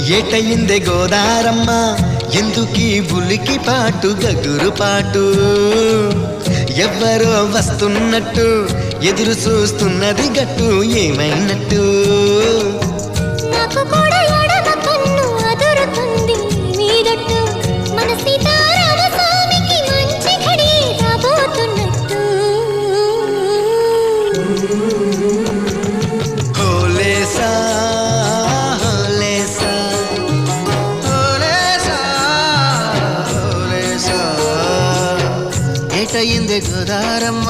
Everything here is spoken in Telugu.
ఏటయిందే గోదారమ్మ ఎందుకీ బులికి పాటు గగురు పాటు ఎవ్వరో వస్తున్నట్టు ఎదురు చూస్తున్నది గట్టు ఏమైనట్టు నాకు కూడా ఎడమ కన్ను అదురుతుంది మీదట్టు మన సీతారామ స్వామికి మంచి ఘడి రాబోతున్నట్టు హోలేసా హోలేసా హోలేసా హోలేసా ఏటయిందే గోదారమ్మ